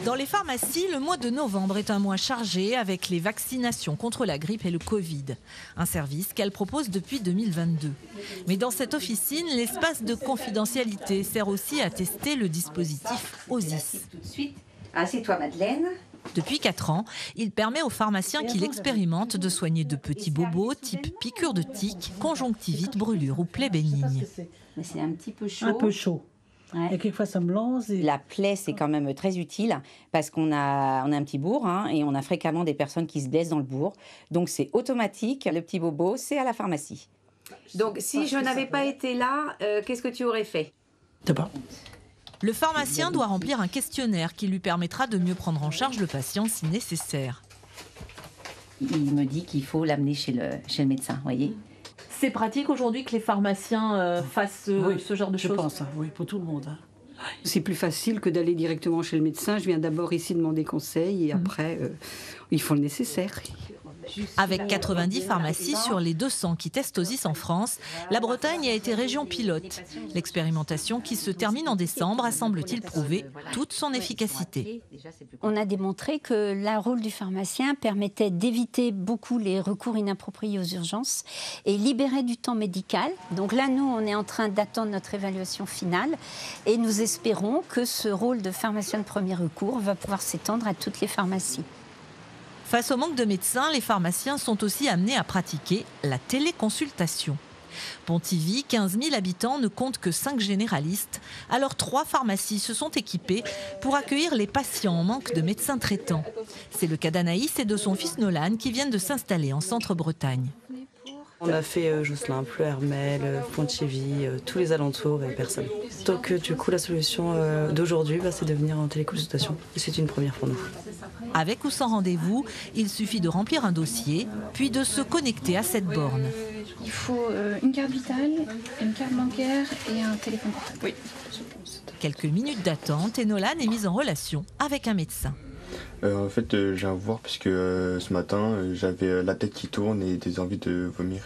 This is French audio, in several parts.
Dans les pharmacies, le mois de novembre est un mois chargé avec les vaccinations contre la grippe et le Covid. Un service qu'elle propose depuis 2022. Mais dans cette officine, l'espace de confidentialité sert aussi à tester le dispositif OSIS. Tout de suite. Assieds-toi, Madeleine. Depuis 4 ans, il permet aux pharmaciens qui l'expérimentent de soigner de petits bobos type piqûre de tique, conjonctivite, brûlure ou plaie bénigne. Mais c'est un petit peu chaud. Un peu chaud. Ouais. Et quelquefois ça me lance. Et... La plaie, c'est quand même très utile parce qu'on a un petit bourg et on a fréquemment des personnes qui se blessent dans le bourg. Donc c'est automatique, le petit bobo, c'est à la pharmacie. Donc si je n'avais pas été là, qu'est-ce que tu aurais fait? C'est pas. Le pharmacien doit remplir un questionnaire qui lui permettra de mieux prendre en charge le patient si nécessaire. Il me dit qu'il faut l'amener chez le médecin, vous voyez. C'est pratique aujourd'hui que les pharmaciens fassent ce genre de choses. Je pense, oui, pour tout le monde. C'est plus facile que d'aller directement chez le médecin. Je viens d'abord ici demander conseil et après, ils font le nécessaire. Avec 90 pharmacies sur les 200 qui testent OSIS en France, la Bretagne a été région pilote. L'expérimentation qui se termine en décembre a, semble-t-il, prouvé toute son efficacité. On a démontré que le rôle du pharmacien permettait d'éviter beaucoup les recours inappropriés aux urgences et libérer du temps médical. Donc là, nous, on est en train d'attendre notre évaluation finale et nous espérons que ce rôle de pharmacien de premier recours va pouvoir s'étendre à toutes les pharmacies. Face au manque de médecins, les pharmaciens sont aussi amenés à pratiquer la téléconsultation. Pontivy, 15 000 habitants, ne compte que 5 généralistes. Alors 3 pharmacies se sont équipées pour accueillir les patients en manque de médecins traitants. C'est le cas d'Anaïs et de son fils Nolan qui viennent de s'installer en Centre-Bretagne. On a fait Josselin, Pleuhermel, Pontivy, tous les alentours et personne. Donc du coup la solution d'aujourd'hui, c'est de venir en téléconsultation. Et c'est une première pour nous. Avec ou sans rendez-vous, il suffit de remplir un dossier, puis de se connecter à cette borne. Il faut une carte vitale, une carte bancaire et un téléphone portable. Oui. Quelques minutes d'attente et Nolan est mis en relation avec un médecin. En fait, je viens vous voir parce que ce matin, j'avais la tête qui tourne et des envies de vomir.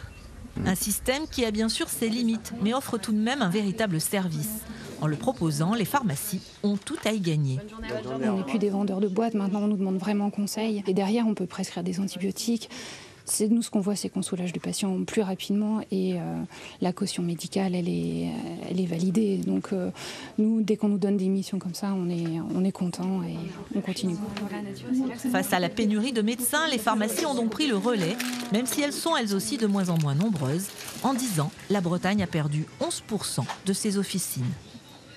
Un système qui a bien sûr ses limites, mais offre tout de même un véritable service. En le proposant, les pharmacies ont tout à y gagner. On n'est plus des vendeurs de boîtes, maintenant on nous demande vraiment conseil. Et derrière, on peut prescrire des antibiotiques. Nous, ce qu'on voit, c'est qu'on soulage le patient plus rapidement et la caution médicale, elle est validée. Donc nous, dès qu'on nous donne des missions comme ça, on est content et on continue. Face à la pénurie de médecins, les pharmacies ont donc pris le relais, même si elles sont elles aussi de moins en moins nombreuses. En 10 ans, la Bretagne a perdu 11% de ses officines.